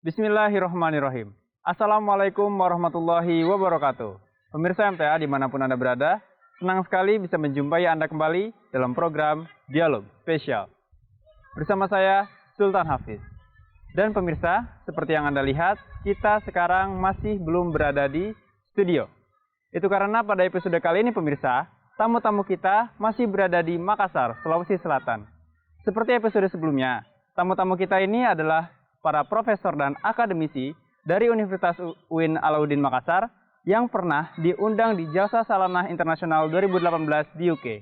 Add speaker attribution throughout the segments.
Speaker 1: Bismillahirrahmanirrahim. Assalamualaikum warahmatullahi wabarakatuh. Pemirsa MTA dimanapun Anda berada, senang sekali bisa menjumpai Anda kembali dalam program Dialog Spesial. Bersama saya, Sultan Hafiz. Dan pemirsa, seperti yang Anda lihat, kita sekarang masih belum berada di studio. Itu karena pada episode kali ini pemirsa, tamu-tamu kita masih berada di Makassar, Sulawesi Selatan. Seperti episode sebelumnya, tamu-tamu kita ini adalah para profesor dan akademisi dari Universitas UIN Alauddin Makassar yang pernah diundang di Jalsa Salanah Internasional 2018 di UK.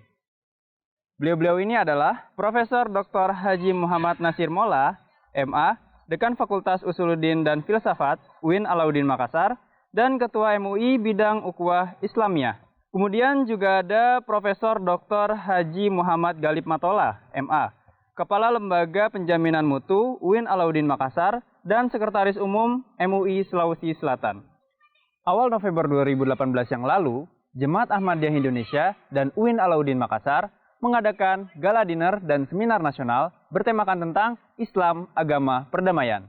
Speaker 1: Beliau-beliau ini adalah Profesor Dr. Haji Muhammad Nasir Molla, MA, Dekan Fakultas Usuluddin dan Filsafat UIN Alauddin Makassar, dan Ketua MUI Bidang Ukhuwah Islamiyah. Kemudian juga ada Profesor Dr. Haji Muhammad Galib Matola, MA, Kepala Lembaga Penjaminan Mutu UIN Alauddin Makassar dan Sekretaris Umum MUI Sulawesi Selatan. Awal November 2018 yang lalu, Jemaat Ahmadiyah Indonesia dan UIN Alauddin Makassar mengadakan gala dinner dan seminar nasional bertemakan tentang Islam, Agama, Perdamaian.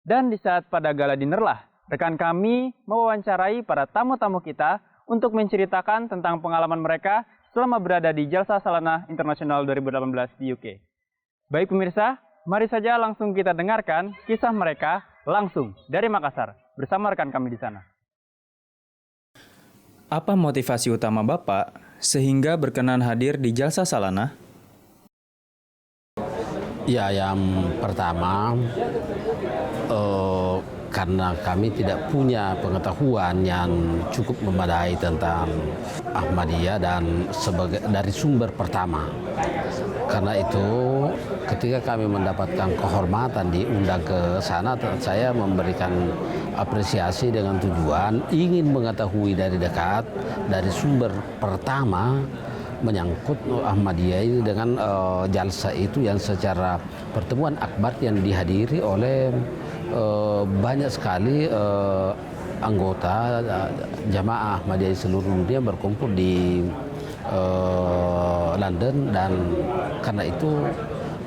Speaker 1: Dan di saat pada gala dinner lah, rekan kami mewawancarai para tamu-tamu kita untuk menceritakan tentang pengalaman mereka selama berada di Jalsa Salanah Internasional 2018 di UK. Baik pemirsa, mari saja langsung kita dengarkan kisah mereka langsung dari Makassar bersama rekan kami di sana.
Speaker 2: Apa motivasi utama Bapak sehingga berkenan hadir di Jalsa Salanah?
Speaker 3: Ya, yang pertama karena kami tidak punya pengetahuan yang cukup memadai tentang Ahmadiyah dan dari sumber pertama. Karena itu ketika kami mendapatkan kehormatan diundang ke sana, saya memberikan apresiasi dengan tujuan ingin mengetahui dari dekat, dari sumber pertama menyangkut Ahmadiyah ini dengan jalsa itu yang secara pertemuan akbar yang dihadiri oleh banyak sekali anggota jamaah Ahmadiyah seluruh dunia berkumpul di London, dan karena itu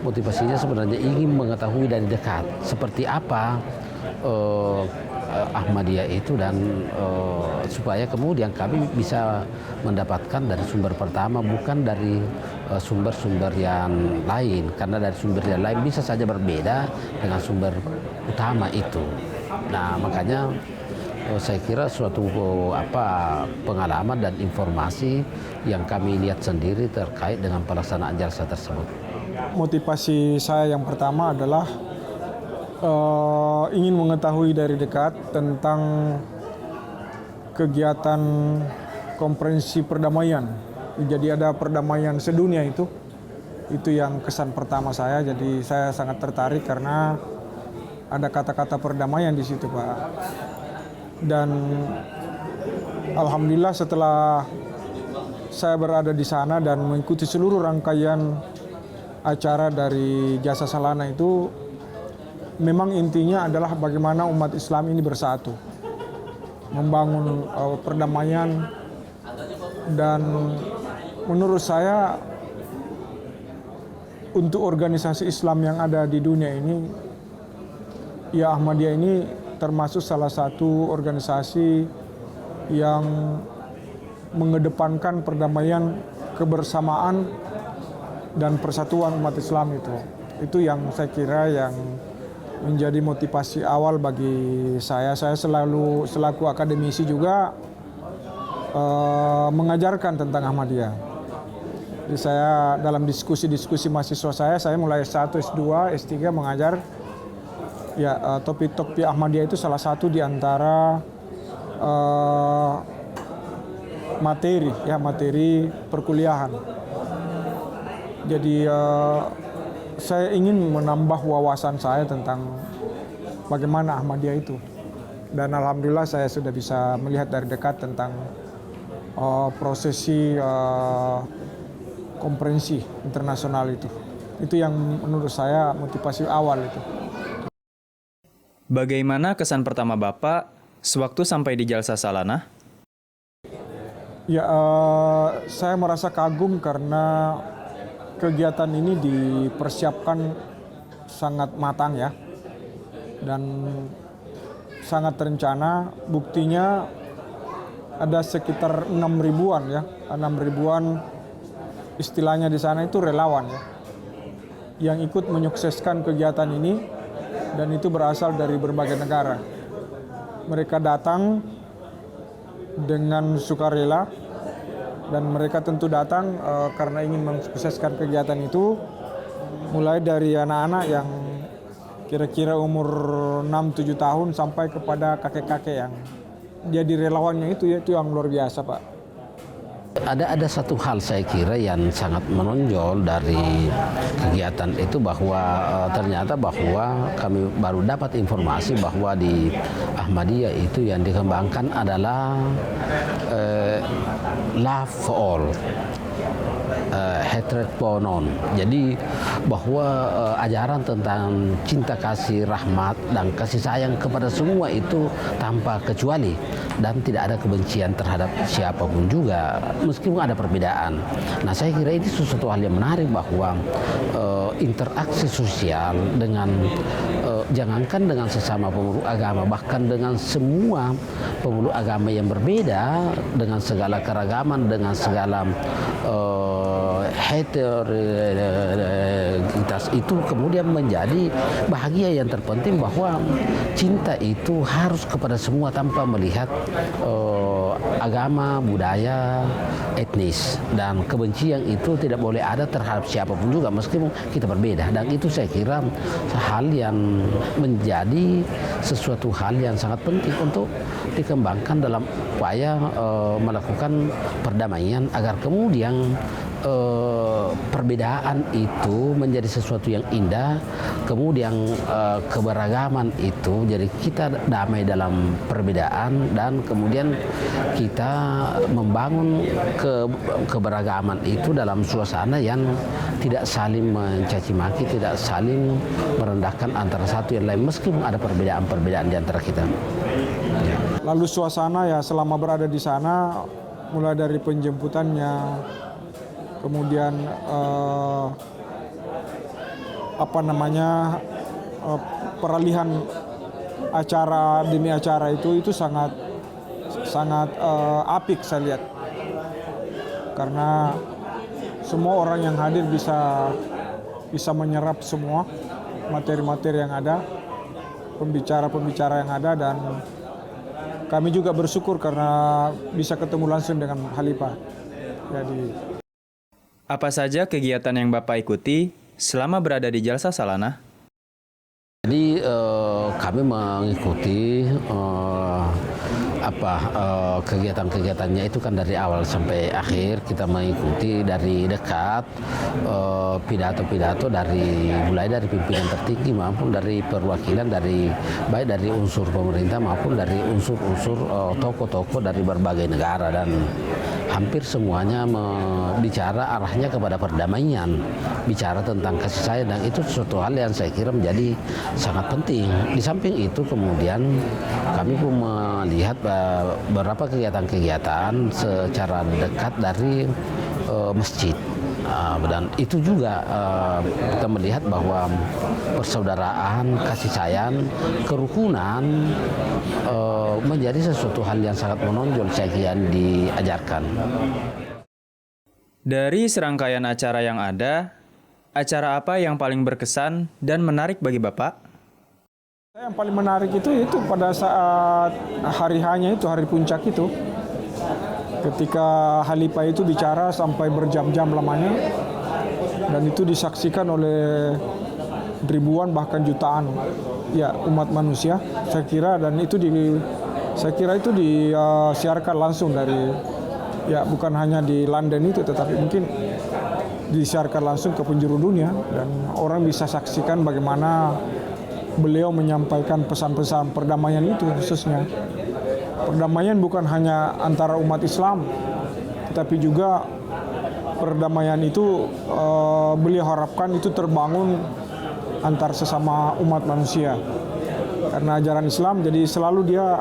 Speaker 3: motivasinya sebenarnya ingin mengetahui dari dekat seperti apa Ahmadiyah itu, dan supaya kemudian kami bisa mendapatkan dari sumber pertama, bukan dari sumber-sumber yang lain, karena dari sumber yang lain bisa saja berbeda dengan sumber utama itu. Nah, makanya saya kira suatu pengalaman dan informasi yang kami lihat sendiri terkait dengan pelaksanaan jalsa tersebut.
Speaker 4: Motivasi saya yang pertama adalah ingin mengetahui dari dekat tentang kegiatan konferensi perdamaian. Jadi ada perdamaian sedunia itu yang kesan pertama saya. Jadi saya sangat tertarik karena ada kata-kata perdamaian di situ, Pak. Dan alhamdulillah setelah saya berada di sana dan mengikuti seluruh rangkaian acara dari Jalsa Salanah itu, memang intinya adalah bagaimana umat Islam ini bersatu, membangun perdamaian. Dan menurut saya untuk organisasi Islam yang ada di dunia ini, ya Ahmadiyah ini termasuk salah satu organisasi yang mengedepankan perdamaian, kebersamaan, dan persatuan umat Islam itu. Itu yang saya kira yang menjadi motivasi awal bagi saya. Saya selalu selaku akademisi juga mengajarkan tentang Ahmadiyah. Jadi saya dalam diskusi-diskusi mahasiswa saya mulai S1, S2, S3 mengajar ya topik-topik Ahmadiyah itu salah satu di antara materi perkuliahan. Jadi saya ingin menambah wawasan saya tentang bagaimana Ahmadiyah itu. Dan alhamdulillah saya sudah bisa melihat dari dekat tentang prosesi konferensi internasional itu. Itu yang menurut saya motivasi awal itu.
Speaker 2: Bagaimana kesan pertama Bapak sewaktu sampai di Jalsa Salanah?
Speaker 4: Ya, saya merasa kagum karena kegiatan ini dipersiapkan sangat matang ya. dan sangat terencana. Buktinya ada sekitar 6 ribuan ya, 6 ribuan istilahnya di sana itu relawan ya, yang ikut menyukseskan kegiatan ini, dan itu berasal dari berbagai negara. Mereka datang dengan sukarela, dan mereka tentu datang karena ingin mensukseskan kegiatan itu, mulai dari anak-anak yang kira-kira umur 6-7 tahun sampai kepada kakek-kakek yang jadi relawannya itu yang luar biasa, Pak.
Speaker 3: Ada satu hal saya kira yang sangat menonjol dari kegiatan itu, bahwa ternyata bahwa kami baru dapat informasi bahwa di Ahmadiyah itu yang dikembangkan adalah love for all, hatred for none. Jadi bahwa ajaran tentang cinta kasih, rahmat dan kasih sayang kepada semua itu tanpa kecuali, dan tidak ada kebencian terhadap siapapun juga, meskipun ada perbedaan. Nah, saya kira ini sesuatu hal yang menarik, bahwa interaksi sosial dengan jangankan dengan sesama pemeluk agama, bahkan dengan semua pemeluk agama yang berbeda, dengan segala keragaman, dengan segala heterogenitas itu kemudian menjadi bahagia yang terpenting, bahwa cinta itu harus kepada semua tanpa melihat agama, budaya, etnis, dan kebencian itu tidak boleh ada terhadap siapapun juga meskipun kita berbeda. Dan itu saya kira hal yang menjadi sesuatu hal yang sangat penting untuk dikembangkan dalam upaya melakukan perdamaian, agar kemudian perbedaan itu menjadi sesuatu yang indah, kemudian keberagaman itu jadi kita damai dalam perbedaan, dan kemudian kita membangun keberagaman itu dalam suasana yang tidak saling mencaci maki, tidak saling merendahkan antara satu yang lain meskipun ada perbedaan-perbedaan di antara kita.
Speaker 4: Lalu suasana ya selama berada di sana, mulai dari penjemputannya, kemudian peralihan acara demi acara itu sangat apik saya lihat, karena semua orang yang hadir bisa menyerap semua materi-materi yang ada, pembicara-pembicara yang ada, dan kami juga bersyukur karena bisa ketemu langsung dengan Khalifah. Jadi
Speaker 2: Apa saja kegiatan yang Bapak ikuti selama berada di Jalsa Salana?
Speaker 3: Jadi kami mengikuti kegiatan-kegiatannya itu kan dari awal sampai akhir. Kita mengikuti dari dekat pidato-pidato mulai dari pimpinan tertinggi maupun dari perwakilan baik dari unsur pemerintah maupun dari unsur-unsur tokoh-tokoh dari berbagai negara, dan hampir semuanya bicara arahnya kepada perdamaian, bicara tentang kasih sayang, dan itu sesuatu hal yang saya kira menjadi sangat penting. Di samping itu kemudian kami pun melihat beberapa kegiatan-kegiatan secara dekat dari masjid. Dan itu juga kita melihat bahwa persaudaraan, kasih sayang, kerukunan menjadi sesuatu hal yang sangat menonjol saya kira diajarkan.
Speaker 2: Dari serangkaian acara yang ada, acara apa yang paling berkesan dan menarik bagi Bapak?
Speaker 4: yang paling menarik itu pada saat hari hanya itu, hari puncak itu, ketika Khalifah itu bicara sampai berjam-jam lamanya, dan itu disaksikan oleh ribuan bahkan jutaan ya umat manusia, saya kira, dan itu disiarkan langsung dari ya bukan hanya di London itu, tetapi mungkin disiarkan langsung ke penjuru dunia, dan orang bisa saksikan bagaimana beliau menyampaikan pesan-pesan perdamaian itu. Khususnya perdamaian bukan hanya antara umat Islam, tetapi juga perdamaian itu beliau harapkan itu terbangun antar sesama umat manusia. Karena ajaran Islam jadi selalu dia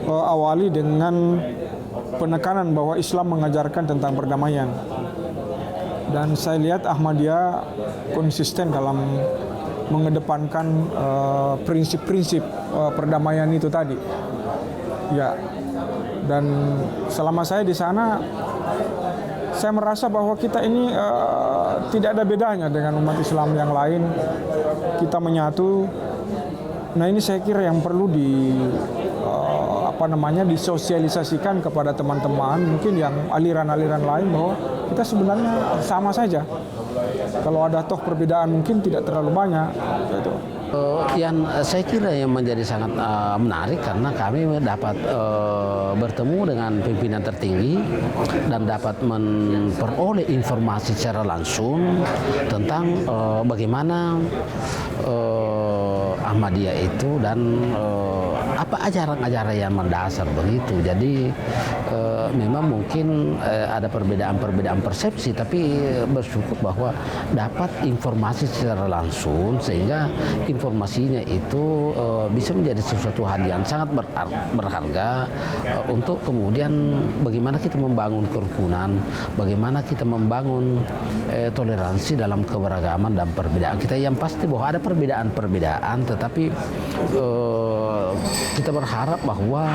Speaker 4: awali dengan penekanan bahwa Islam mengajarkan tentang perdamaian. Dan saya lihat Ahmadiyah konsisten dalam mengedepankan prinsip-prinsip perdamaian itu tadi. Ya, dan selama saya di sana, saya merasa bahwa kita ini tidak ada bedanya dengan umat Islam yang lain. Kita menyatu. Nah, ini saya kira yang perlu disosialisasikan kepada teman-teman mungkin yang aliran-aliran lain, bahwa kita sebenarnya sama saja. Kalau ada toh perbedaan mungkin tidak terlalu banyak gitu.
Speaker 3: Yang saya kira yang menjadi sangat menarik karena kami dapat bertemu dengan pimpinan tertinggi dan dapat memperoleh informasi secara langsung tentang bagaimana Ahmadiyah itu dan apa ajaran-ajaran yang mendasar begitu. Jadi memang mungkin ada perbedaan persepsi, tapi bersyukur bahwa dapat informasi secara langsung sehingga informasinya itu bisa menjadi sesuatu hal yang sangat berharga untuk kemudian bagaimana kita membangun kerukunan, bagaimana kita membangun toleransi dalam keberagaman dan perbedaan kita. Yang pasti bahwa ada perbedaan, tetapi kita berharap bahwa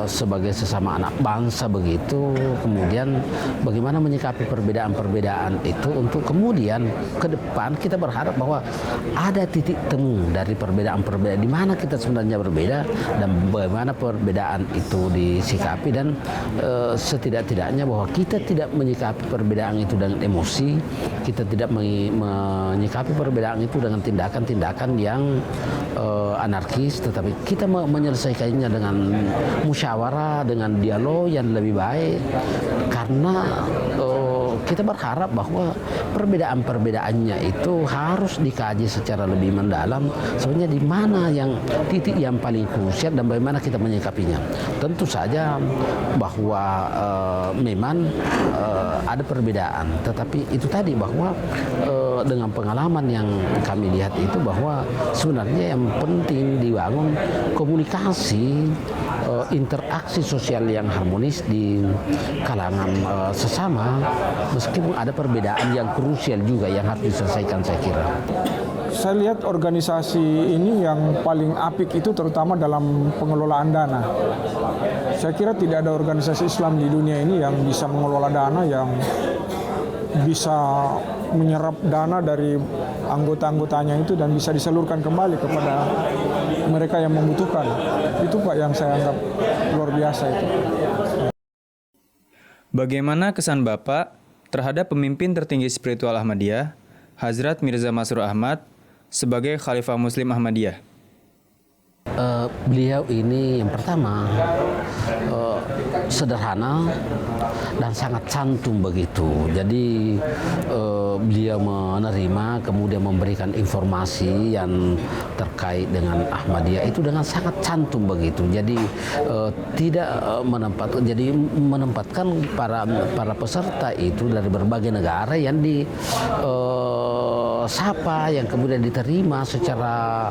Speaker 3: sebagai sesama anak bangsa begitu, kemudian bagaimana menyikapi perbedaan-perbedaan itu untuk kemudian ke depan kita berharap bahwa ada titik temu dari perbedaan-perbedaan di mana kita sebenarnya berbeda dan bagaimana perbedaan itu disikapi, dan setidak-tidaknya bahwa kita tidak menyikapi perbedaan itu dengan emosi, kita tidak menyikapi perbedaan itu dengan tindakan-tindakan yang anarkis, tetapi kita menyelesaikannya dengan musyawarah, dengan dialog yang lebih baik, karena kita berharap bahwa perbedaan-perbedaannya itu harus dikaji secara lebih mendalam sebenarnya di mana yang titik yang paling krusial dan bagaimana kita menyikapinya. Tentu saja bahwa memang ada perbedaan, tetapi itu tadi bahwa dengan pengalaman yang kami lihat itu bahwa sebenarnya yang penting dibangun komunikasi, interaksi sosial yang harmonis di kalangan sesama, meskipun ada perbedaan yang krusial juga yang harus diselesaikan, saya kira.
Speaker 4: Saya lihat organisasi ini yang paling apik itu terutama dalam pengelolaan dana. Saya kira tidak ada organisasi Islam di dunia ini yang bisa mengelola dana, yang bisa menyerap dana dari anggota-anggotanya itu dan bisa disalurkan kembali kepada mereka yang membutuhkan. Itu Pak yang saya anggap luar biasa itu.
Speaker 2: Bagaimana kesan Bapak terhadap pemimpin tertinggi spiritual Ahmadiyah, Hazrat Mirza Masroor Ahmad, sebagai Khalifah Muslim Ahmadiyah?
Speaker 3: Beliau ini yang pertama sederhana dan sangat santun begitu. Jadi beliau menerima kemudian memberikan informasi yang terkait dengan Ahmadiyah itu dengan sangat santun begitu. Jadi tidak menempatkan para peserta itu dari berbagai negara yang sapa, yang kemudian diterima secara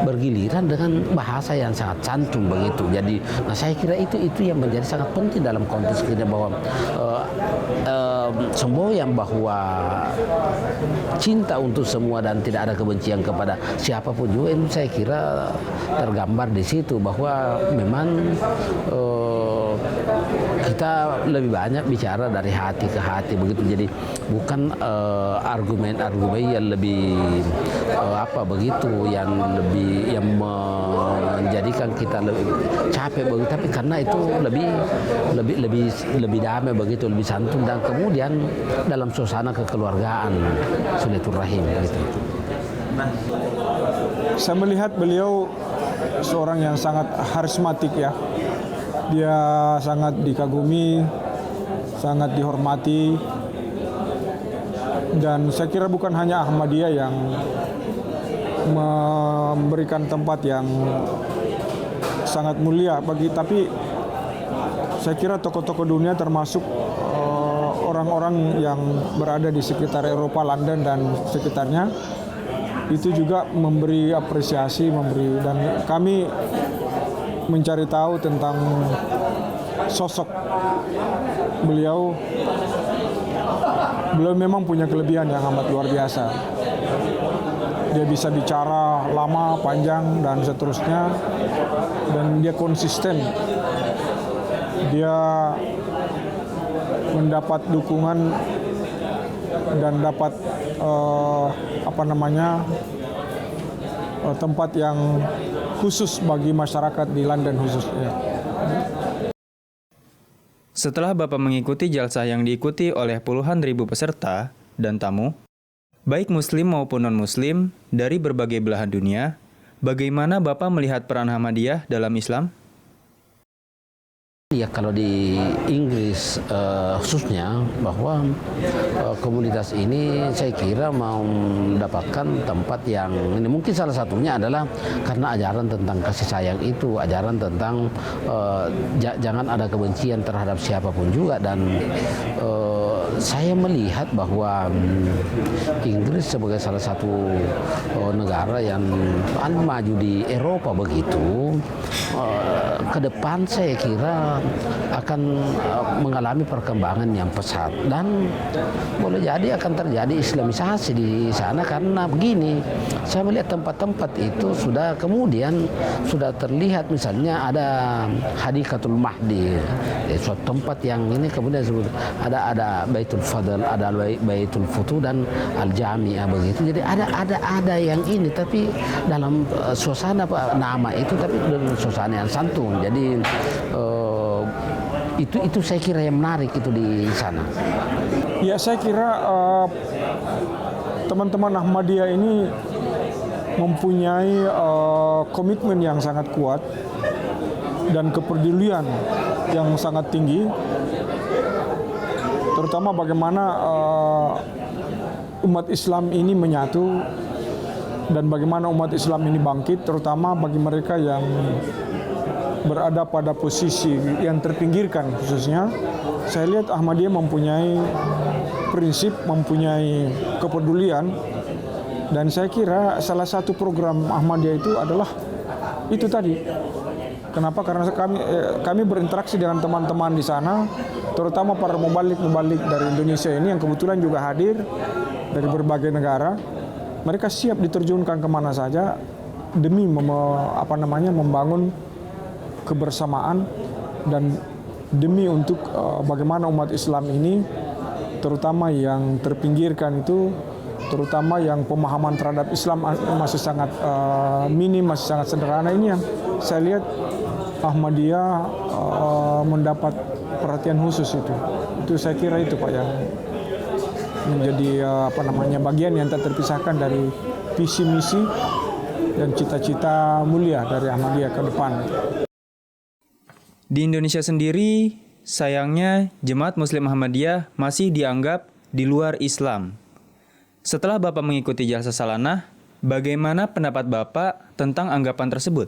Speaker 3: bergiliran dengan bahasa yang sangat santun begitu. Jadi, saya kira itu yang menjadi sangat penting dalam konteks ini, bahwa semboyan bahwa cinta untuk semua dan tidak ada kebencian kepada siapapun juga, itu saya kira tergambar di situ, bahwa memang kita lebih banyak bicara dari hati ke hati begitu. Jadi bukan argumen-argumen yang lebih begitu, yang menjadikan kita lebih capek begitu, tapi karena itu lebih damai begitu, lebih santun, dan kemudian dalam suasana kekeluargaan, silaturahim gitu.
Speaker 4: Saya melihat beliau seorang yang sangat karismatik ya. Dia sangat dikagumi, sangat dihormati, dan saya kira bukan hanya Ahmadiyah yang memberikan tempat yang sangat mulia tapi saya kira tokoh-tokoh dunia termasuk orang-orang yang berada di sekitar Eropa, London dan sekitarnya itu juga memberi apresiasi, dan kami mencari tahu tentang sosok beliau. Beliau memang punya kelebihan yang amat luar biasa. Dia bisa bicara lama, panjang, dan seterusnya. Dan dia konsisten. Dia mendapat dukungan dan dapat tempat yang khusus bagi masyarakat di London khususnya.
Speaker 2: Setelah Bapak mengikuti jalsah yang diikuti oleh puluhan ribu peserta dan tamu, baik Muslim maupun non-Muslim dari berbagai belahan dunia, bagaimana Bapak melihat peran Ahmadiyah dalam Islam?
Speaker 3: Ya, kalau di Inggris khususnya bahwa komunitas ini saya kira mau mendapatkan tempat yang ini mungkin salah satunya adalah karena ajaran tentang kasih sayang itu, ajaran tentang jangan ada kebencian terhadap siapapun juga, dan saya melihat bahwa Inggris sebagai salah satu negara yang paling maju di Eropa begitu, ke depan saya kira akan mengalami perkembangan yang pesat, dan boleh jadi akan terjadi islamisasi di sana karena begini, saya melihat tempat-tempat itu sudah kemudian sudah terlihat, misalnya ada Hadikatul Mahdi, suatu tempat yang ini kemudian ada Baitul Fadl, ada Baitul Futuh dan Al-Jami'ah begitu. Jadi ada yang ini, tapi dalam suasana nama itu, tapi dalam suasana yang santun. Jadi itu saya kira yang menarik itu di sana.
Speaker 4: Ya, saya kira teman-teman Ahmadiyah ini mempunyai komitmen yang sangat kuat dan kepedulian yang sangat tinggi, terutama bagaimana umat Islam ini menyatu dan bagaimana umat Islam ini bangkit, terutama bagi mereka yang berada pada posisi yang terpinggirkan khususnya. Saya lihat Ahmadiyah mempunyai prinsip, mempunyai kepedulian, dan saya kira salah satu program Ahmadiyah itu adalah itu tadi. Kenapa? Karena kami berinteraksi dengan teman-teman di sana, terutama para mubalik dari Indonesia ini yang kebetulan juga hadir dari berbagai negara. Mereka siap diterjunkan kemana saja demi membangun kebersamaan dan demi untuk bagaimana umat Islam ini, terutama yang terpinggirkan itu, terutama yang pemahaman terhadap Islam masih sangat minim, masih sangat sederhana, ini yang saya lihat Ahmadiyah mendapat perhatian khusus itu. Itu saya kira itu Pak yang menjadi bagian yang tak terpisahkan dari visi misi dan cita-cita mulia dari Ahmadiyah ke depan.
Speaker 2: Di Indonesia sendiri, sayangnya jemaat Muslim Ahmadiyah masih dianggap di luar Islam. Setelah Bapak mengikuti jalsah salanah, bagaimana pendapat Bapak tentang anggapan tersebut?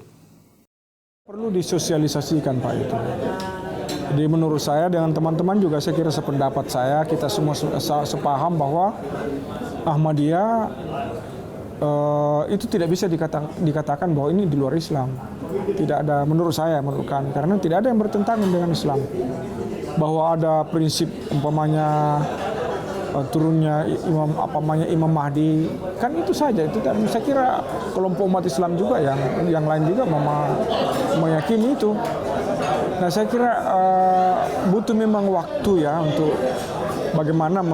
Speaker 4: Perlu disosialisasikan Pak itu. Jadi menurut saya dengan teman-teman juga saya kira sependapat saya, kita semua sepaham bahwa Ahmadiyah itu tidak bisa dikatakan bahwa ini di luar Islam. Tidak ada, menurut saya, karena tidak ada yang bertentangan dengan Islam. Bahwa ada prinsip umpamanya turunnya Imam Mahdi, kan itu saja. Itu kan saya kira kelompok umat Islam juga yang lain juga meyakini itu. Nah, saya kira butuh memang waktu ya untuk bagaimana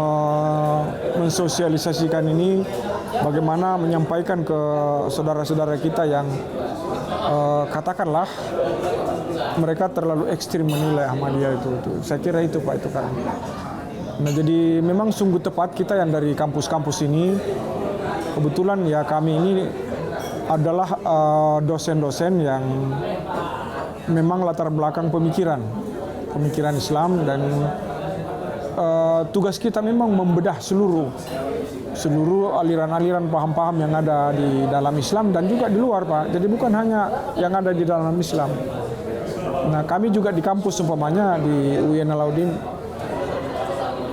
Speaker 4: mensosialisasikan ini, bagaimana menyampaikan ke saudara-saudara kita yang katakanlah mereka terlalu ekstrim menilai Ahmadiyah itu. Saya kira itu Pak, itu kan. Nah, jadi memang sungguh tepat kita yang dari kampus-kampus ini, kebetulan ya kami ini adalah dosen-dosen yang memang latar belakang pemikiran Islam, dan tugas kita memang membedah seluruh aliran-aliran paham-paham yang ada di dalam Islam dan juga di luar Pak. Jadi bukan hanya yang ada di dalam Islam. Nah, kami juga di kampus umpamanya di UIN Alauddin,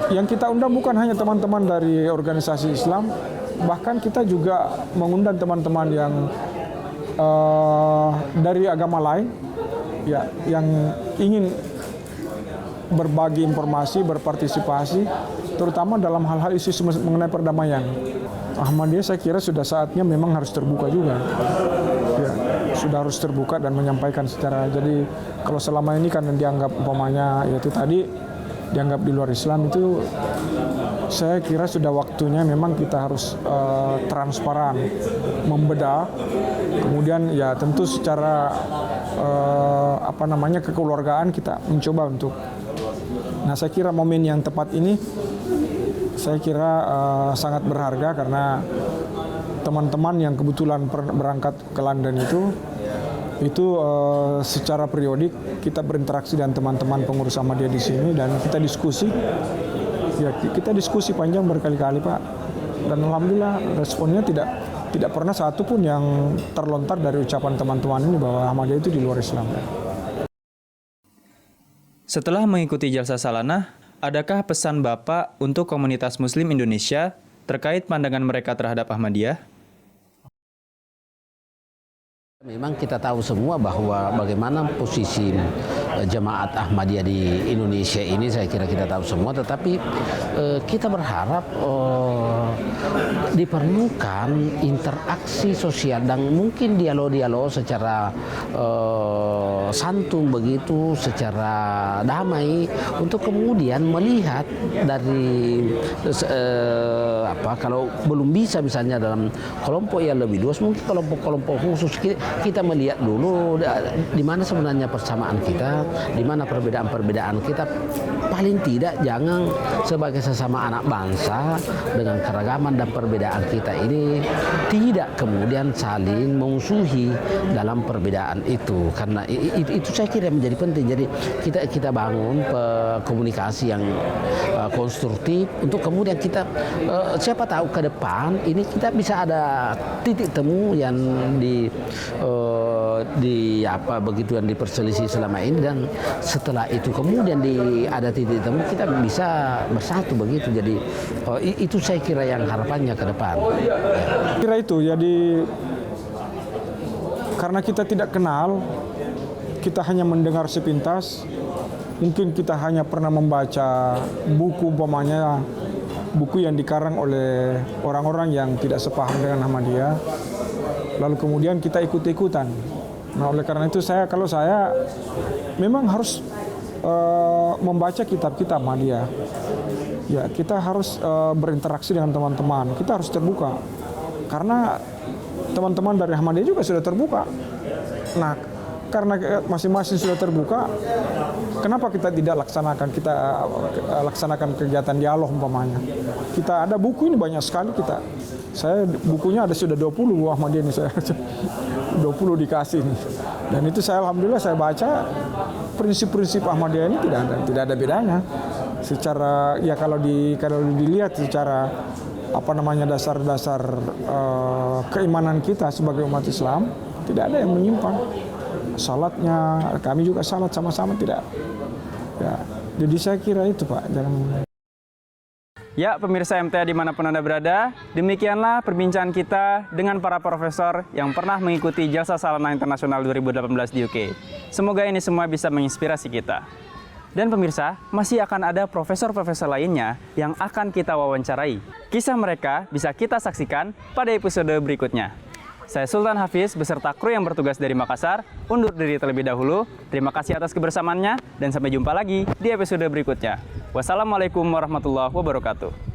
Speaker 4: yang kita undang bukan hanya teman-teman dari organisasi Islam, bahkan kita juga mengundang teman-teman yang dari agama lain, ya, yang ingin berbagi informasi, berpartisipasi, terutama dalam hal-hal isu mengenai perdamaian. Ahmadiyah saya kira sudah saatnya memang harus terbuka juga. Ya, sudah harus terbuka dan menyampaikan secara, jadi kalau selama ini kan dianggap umpamanya yaitu tadi dianggap di luar Islam, itu saya kira sudah waktunya memang kita harus transparan, membedah, kemudian ya tentu secara kekeluargaan kita mencoba untuk. Nah, saya kira momen yang tepat ini saya kira sangat berharga karena teman-teman yang kebetulan berangkat ke London itu secara periodik kita berinteraksi dengan teman-teman pengurus Ahmadiyah di sini dan kita diskusi. Ya, kita diskusi panjang berkali-kali, Pak. Dan alhamdulillah responnya tidak pernah satu pun yang terlontar dari ucapan teman-teman ini bahwa Ahmadiyah itu di luar Islam.
Speaker 2: Setelah mengikuti jalsa salanah, adakah pesan Bapak untuk komunitas Muslim Indonesia terkait pandangan mereka terhadap Ahmadiyah?
Speaker 3: Memang kita tahu semua bahwa bagaimana posisi jemaat Ahmadiyah di Indonesia ini, saya kira kita tahu semua, tetapi kita berharap diperlukan interaksi sosial dan mungkin dialog-dialog secara santun begitu, secara damai, untuk kemudian melihat dari kalau belum bisa misalnya dalam kelompok yang lebih luas, mungkin kelompok-kelompok khusus kita melihat dulu di mana sebenarnya persamaan kita, di mana perbedaan-perbedaan kita. Paling tidak jangan sebagai sesama anak bangsa dengan keragaman dan perbedaan kita ini tidak kemudian saling memusuhi dalam perbedaan itu, karena itu saya kira menjadi penting. Jadi kita bangun komunikasi yang konstruktif untuk kemudian kita siapa tahu ke depan ini kita bisa ada titik temu yang begitu yang diperselisih selama ini, dan setelah itu kemudian ada titik temu kita bisa bersatu begitu. Jadi itu saya kira yang harapannya ke depan.
Speaker 4: Kira itu jadi karena kita tidak kenal, kita hanya mendengar sepintas, mungkin kita hanya pernah membaca buku umpamanya buku yang dikarang oleh orang-orang yang tidak sepaham dengan Ahmadiyah, lalu kemudian kita ikut-ikutan. Nah, oleh karena itu kalau saya memang harus membaca kitab-kitab Ahmadiyah. Ya, kita harus berinteraksi dengan teman-teman. Kita harus terbuka. Karena teman-teman dari Ahmadiyah juga sudah terbuka. Nah, karena masing-masing sudah terbuka, kenapa kita tidak laksanakan kegiatan dialog umpamanya. Kita ada buku ini banyak sekali saya bukunya ada sudah 20 buah Ahmadiyah ini, saya 20 dikasih nih. Dan itu alhamdulillah saya baca prinsip-prinsip Ahmadiyah ini tidak ada bedanya. Secara ya kalau dilihat secara dasar-dasar keimanan kita sebagai umat Islam, tidak ada yang menyimpang. Salatnya kami juga salat sama-sama, tidak. Ya, jadi saya kira itu, Pak.
Speaker 1: Ya, pemirsa MTA dimanapun Anda berada, demikianlah perbincangan kita dengan para profesor yang pernah mengikuti Jalsa Salanah Internasional 2018 di UK. Semoga ini semua bisa menginspirasi kita. Dan pemirsa, masih akan ada profesor-profesor lainnya yang akan kita wawancarai. Kisah mereka bisa kita saksikan pada episode berikutnya. Saya Sultan Hafiz beserta kru yang bertugas dari Makassar, undur diri terlebih dahulu. Terima kasih atas kebersamaannya dan sampai jumpa lagi di episode berikutnya. Wassalamualaikum warahmatullahi wabarakatuh.